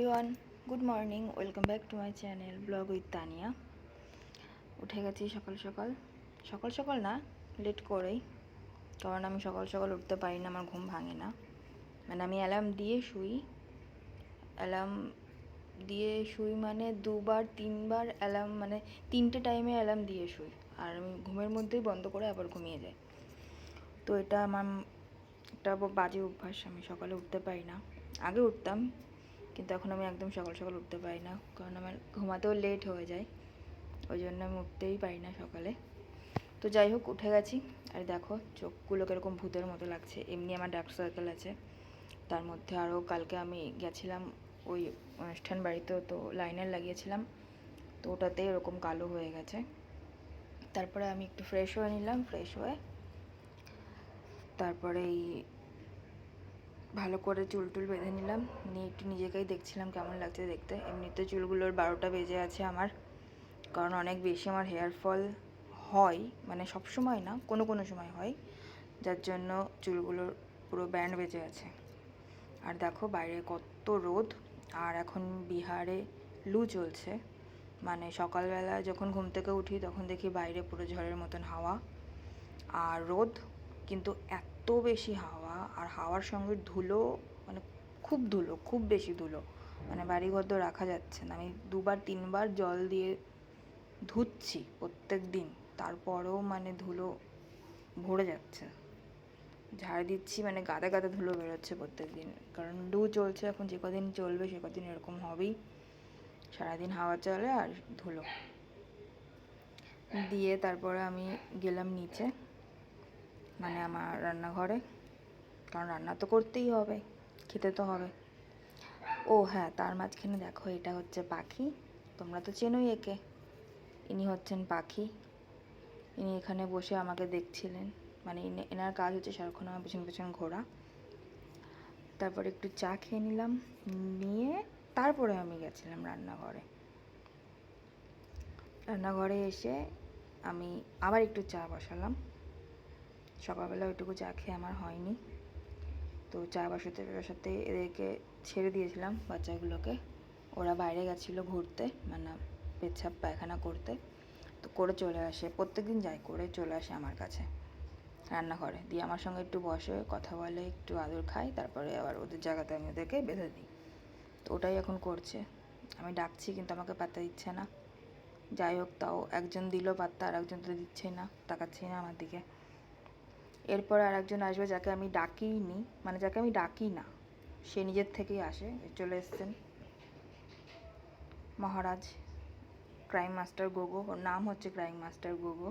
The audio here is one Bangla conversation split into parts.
Everyone, good morning. Welcome back to my channel blog with Tania. উঠে গেছি সকাল সকাল সকাল সকাল না, লেট করেই, কারণ আমি সকাল সকাল উঠতে পারি না, আমার ঘুম ভাঙে না। মানে আমি অ্যালার্ম দিয়ে শুই, অ্যালার্ম দিয়ে শুই মানে দুবার তিনবার অ্যালার্ম, মানে তিনটে টাইমে অ্যালার্ম দিয়ে শুই, আর আমি ঘুমের মধ্যেই বন্ধ করে আবার ঘুমিয়ে যাই। তো এটা আমার একটা বাজে অভ্যাস, আমি সকালে উঠতে পারি না। আগে উঠতাম, কিন্তু এখন আমি একদম সকাল সকাল উঠতে পারি না, কারণ আমার ঘুমাতেও লেট হয়ে যায়, ওই জন্য আমি উঠতেই পারি না সকালে। তো যাই হোক, উঠে গেছি। আর দেখো চোখগুলো কীরকম ভূতের মতো লাগছে, এমনি আমার ডার্ক সার্কেল আছে, তার মধ্যে আরও কালকে আমি গেছিলাম ওই অনুষ্ঠান বাড়িতে, তো লাইনার লাগিয়েছিলাম, তো ওটাতে এরকম কালো হয়ে গেছে। তারপরে আমি একটু ফ্রেশ হয়ে নিলাম, ফ্রেশ হয়ে তারপরে ভালো করে চুল টুল বেঁধে নিলাম, নিয়ে একটু নিজেকেই দেখছিলাম কেমন লাগছে দেখতে। এমনিতে চুলগুলোর 12টা বেজে আছে আমার, কারণ অনেক বেশি আমার হেয়ার ফল হয়, মানে সব সময় না, কোনো কোনো সময় হয়, যার জন্য চুলগুলোর পুরো ব্যান্ড বেজে আছে। আর দেখো বাইরে কত রোদ, আর এখন বিহারে লু চলছে, মানে সকালবেলা যখন ঘুম থেকে উঠি তখন দেখি বাইরে পুরো ঝড়ের মতন হাওয়া আর রোদ, কিন্তু এত বেশি হাওয়া, আর হাওয়ার সঙ্গে ধুলো, মানে খুব ধুলো, খুব বেশি ধুলো, মানে বাড়িঘর তো রাখা যাচ্ছে না। আমি দুবার তিনবার জল দিয়ে ধুচ্ছি প্রত্যেক দিন, তারপরেও মানে ধুলো ভরে যাচ্ছে। ঝাড় দিচ্ছি, মানে গাদা গাদা ধুলো বেরোচ্ছে প্রত্যেক দিন, কারণ লু চলছে এখন, যে কদিন চলবে সে কদিন এরকম হবেই, সারাদিন হাওয়া চলে আর ধুলো দিয়ে। তারপরে আমি গেলাম নিচে, মানে আমার রান্নাঘরে, কারণ রান্না তো করতেই হবে, খেতে তো হবে। ও হ্যাঁ, তার মাঝখানে দেখো, এটা হচ্ছে পাখি, তোমরা তো চেনোই একে, ইনি হচ্ছেন পাখি। ইনি এখানে বসে আমাকে দেখছিলেন, মানে এনার কাজ হচ্ছে সারাক্ষণ আমার পেছন পেছন ঘোরা। তারপরে একটু চা খেয়ে নিলাম, নিয়ে তারপরে আমি গেছিলাম রান্নাঘরে। রান্নাঘরে এসে আমি আবার একটু চা বসালাম, সকালবেলা ওইটুকু চা খেয়ে আমার হয়নি, তো চা বসাতে বসাতে এদেরকে ছেড়ে দিয়েছিলাম, বাচ্চাগুলোকে। ওরা বাইরে গেছিলো ঘুরতে, মানে পেচ্ছাপ পায়খানা করতে, তো করে চলে আসে, প্রত্যেকদিন যায়, করে চলে আসে আমার কাছে রান্নাঘরে, দিয়ে আমার সঙ্গে একটু বসে কথা বলে, একটু আদর খায়, তারপরে আবার ওদের জায়গাতে আমি ওদেরকে বেঁধে দিই। তো ওটাই এখন করছে, আমি ডাকছি কিন্তু আমাকে পাত্তা দিচ্ছে না। যাই হোক, তাও একজন দিল পাত্তা, আর একজন তো দিচ্ছেই না, তাকাচ্ছেই না আমার দিকে। এরপর আর একজন আসবে, যাকে আমি ডাকিই নি, মানে যাকে আমি ডাকি না, সে নিজের থেকেই আসে, চলে এসছেন মহারাজ, ক্রাইম মাস্টার গোগো, ওর নাম হচ্ছে ক্রাইম মাস্টার গোগো,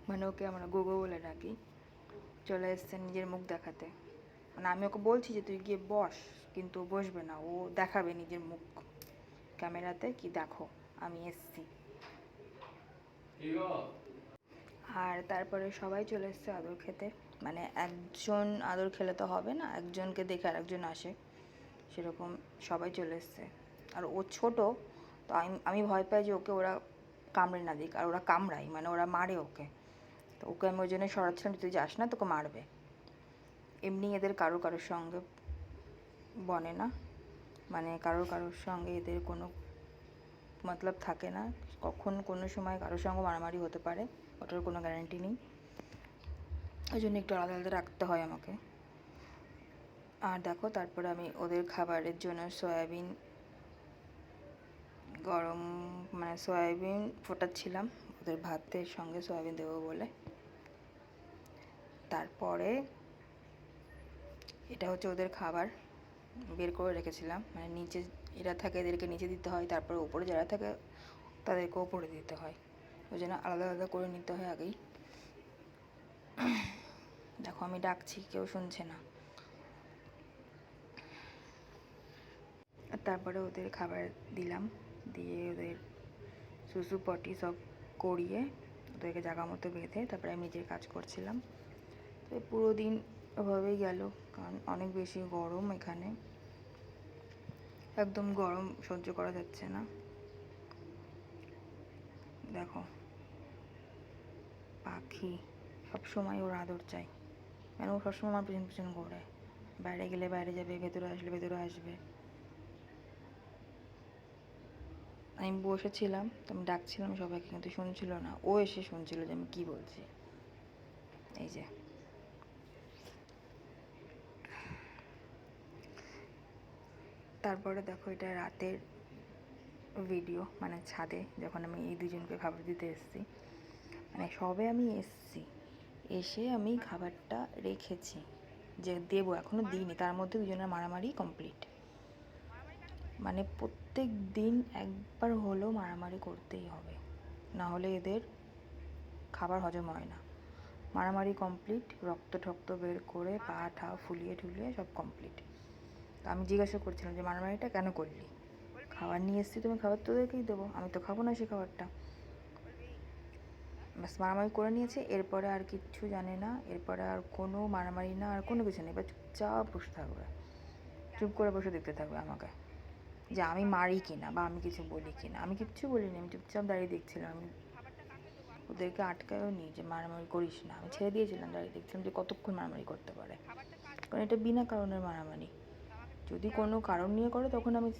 মানে ওকে আমরা গোগো বলে ডাকি। চলে এসছেন নিজের মুখ দেখাতে, মানে আমি ওকে বলছি যে তুই গিয়ে বস, কিন্তু ও বসবে না, ও দেখাবে নিজের মুখ ক্যামেরাতে, কি দেখো আমি এসছি। আর তারপরে সবাই চলে এসছে আদর খেতে, মানে একজন আদর খেলে তো হবে না, একজনকে দেখে আরেকজন আসে, সেরকম সবাই চলে এসছে। আর ও ছোট, তো আমি ভয় পাই যে ওকে ওরা কামড়ে না দিক, আর ওরা কামড়ায়, মানে ওরা মারে ওকে, তো ওকে আমি ওই জন্য সরাচ্ছিলাম, তুই যাস না, তোকে মারবে। এমনি এদের কারোর সঙ্গে বনে না, মানে কারোর সঙ্গে এদের কোনো মতলব থাকে না, কখন কোনো সময় কারোর সঙ্গে মারামারি হতে পারে, ওটার কোনো গ্যারান্টি নেই, ওই জন্য একটু আলাদা আলাদা রাখতে হয় আমাকে। আর দেখো, তারপরে আমি ওদের খাবারের জন্য সয়াবিন গরম, মানে সয়াবিন ফোটাচ্ছিলাম ওদের ভাতের সঙ্গে সয়াবিন দেবো বলে। তারপরে এটা হচ্ছে ওদের খাবার, বের করে রেখেছিলাম, মানে নিচে এরা থাকে, এদেরকে নিচে দিতে হয়, তারপরে উপরে যারা থাকে তাদেরকে উপরে দিতে হয়, ওই জন্য আলাদা আলাদা করে নিতে হয় আগেই। দেখো আমি ডাকছি, কেউ শুনছে না। আর তারপরে ওদের খাবার দিলাম, দিয়ে ওদের সুসু পটি সব করিয়ে ওদেরকে জায়গা মতো বেঁধে তারপরে আমি নিজের কাজ করছিলাম। তো পুরো দিন ওভাবেই গেল, কারণ অনেক বেশি গরম এখানে, একদম গরম সহ্য করা যাচ্ছে না। দেখো পাখি, সবসময় ওর আদর চাই, মানে ও সবসময় আমার পেছন পেছন ঘোরে, বাইরে গেলে বাইরে যাবে, ভেতরে আসলে ভেতরে আসবে। আমি বসেছিলাম, তো আমি ডাকছিলাম সবাইকে, কিন্তু শুনছিল না। ও এসে শুনছিল যে আমি কী বলছি। এই যে তারপরে দেখো, এটা রাতের ভিডিও, মানে ছাদে যখন আমি এই দুজনকে খাবার দিতে এসেছি, মানে সবে আমি এসে আমি খাবারটা রেখেছি যে দেবো, এখনও দিইনি, তার মধ্যে দুজনের মারামারি কমপ্লিট। মানে প্রত্যেক দিন একবার হলেও মারামারি করতেই হবে, না হলে এদের খাবার হজম হয় না। মারামারি কমপ্লিট, রক্ত ঠক্ত বের করে পা ঠা ফুলিয়ে ঠুলিয়ে সব কমপ্লিট। তো আমি জিজ্ঞাসা করছিলাম যে মারামারিটা কেন করলি? খাবার নিয়ে এসেছি, তুমি খাবার তোদেরকেই দেবো, আমি তো খাবো না সে খাবারটা। ব্যাস মারামারি করে নিয়েছে, এরপরে আর কিচ্ছু জানে না, এরপরে আর কোনো মারামারি না, আর কোনো কিছু নেই, এবার চুপচাপ বসে থাকবে, চুপ করে বসে দেখতে থাকবে আমাকে যে আমি মারি কিনা বা আমি কিছু বলি কিনা। আমি কিচ্ছু বলিনি, আমি চুপচাপ দাঁড়িয়ে দেখছিলাম। আমি ওদেরকে আটকায়ও নি যে মারামারি করিস না, আমি ছেড়ে দিয়েছিলাম, দাঁড়িয়ে দেখছিলাম যে কতক্ষণ মারামারি করতে পারে, কারণ এটা বিনা কারণের মারামারি। যদি কোনো কারণ নিয়ে করে তখন আমি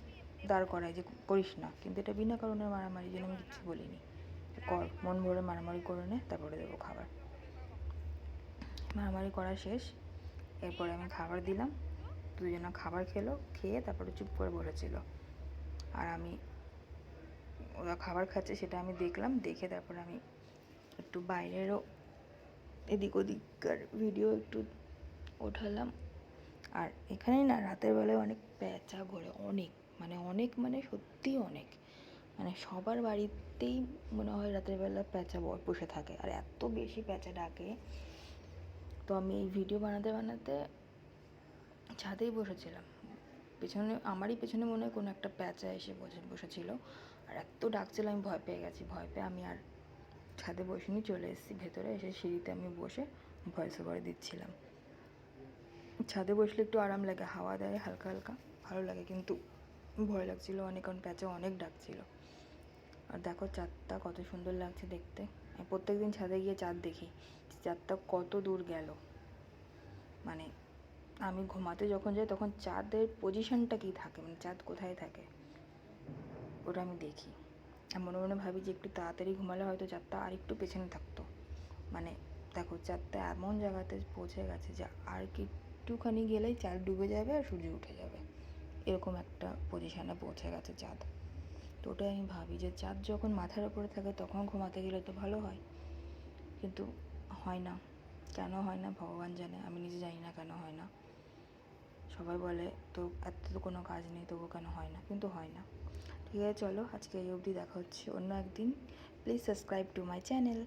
দাঁড় করাই যে করিস না, কিন্তু এটা বিনা কারণের মারামারি, যেন আমি কিচ্ছু বলিনি। কর, মন ভরে মারামারি করে নে, তারপরে দেবো খাবার। মারামারি করা শেষ, এরপরে আমি খাবার দিলাম, দুজনা খাবার খেলো, খেয়ে তারপরে চুপ করে বসেছিল। আর আমি, ওরা খাবার খাচ্ছে সেটা আমি দেখলাম, দেখে তারপরে আমি একটু বাইরেরও এদিক ওদিককার ভিডিও একটু ওঠালাম। আর এখানেই না রাতের বেলায় অনেক প্যাঁচা ঘোরে, অনেক মানে সত্যিই অনেক, মানে সবার বাড়িতেই মনে হয় রাতের বেলা প্যাঁচা বসে থাকে, আর এত বেশি প্যাঁচা ডাকে। তো আমি এই ভিডিও বানাতে বানাতে ছাদেই বসেছিলাম, পেছনে আমারই পেছনে মনে হয় কোনো একটা প্যাঁচা এসে বসেছিল, আর এত ডাকছিল, আমি ভয় পেয়ে গেছি। ভয় পেয়ে আমি আর ছাদে বসিনি, চলে এসেছি ভেতরে। এসে সিঁড়িতে আমি বসে ভয়েস ওভার দিচ্ছিলাম। ছাদে বসলে একটু আরাম লাগে, হাওয়া দেয় হালকা হালকা, ভালো লাগে, কিন্তু ভয় লাগছিল অনেক, কারণ প্যাঁচা অনেক ডাকছিল। আর দেখো চাঁদটা কত সুন্দর লাগছে দেখতে। আমি প্রত্যেক দিন ছাদে গিয়ে চাঁদ দেখি, চাঁদটা কত দূর গেল। মানে আমি ঘুমাতে যখন যাই তখন চাঁদের পজিশনটা কী থাকে, মানে চাঁদ কোথায় থাকে ওটা আমি দেখি। আর মনে মনে ভাবি যে একটু তাড়াতাড়ি ঘুমালে হয়তো চাঁদটা আর একটু পেছনে থাকতো। মানে দেখো চাঁদটা এমন জায়গাতে পৌঁছে গেছে যে আর একটুখানি গেলেই চাঁদ ডুবে যাবে আর সূর্য উঠে যাবে, এরকম একটা পজিশানে পৌঁছে গেছে চাঁদ। তো ওটাই আমি ভাবি যে চাঁদ যখন মাথার উপরে থাকে তখন ঘুমাতে গেলে তো ভালো হয়, কিন্তু হয় না। কেন হয় না ভগবান জানে, আমি নিজে জানি না কেন হয় না। সবাই বলে তো এত তো কোনো কাজ নেই, তবু কেন হয় না, কিন্তু হয় না। ঠিক আছে, চলো আজকে এই অবধি, দেখা হচ্ছে অন্য একদিন। Please subscribe to my channel.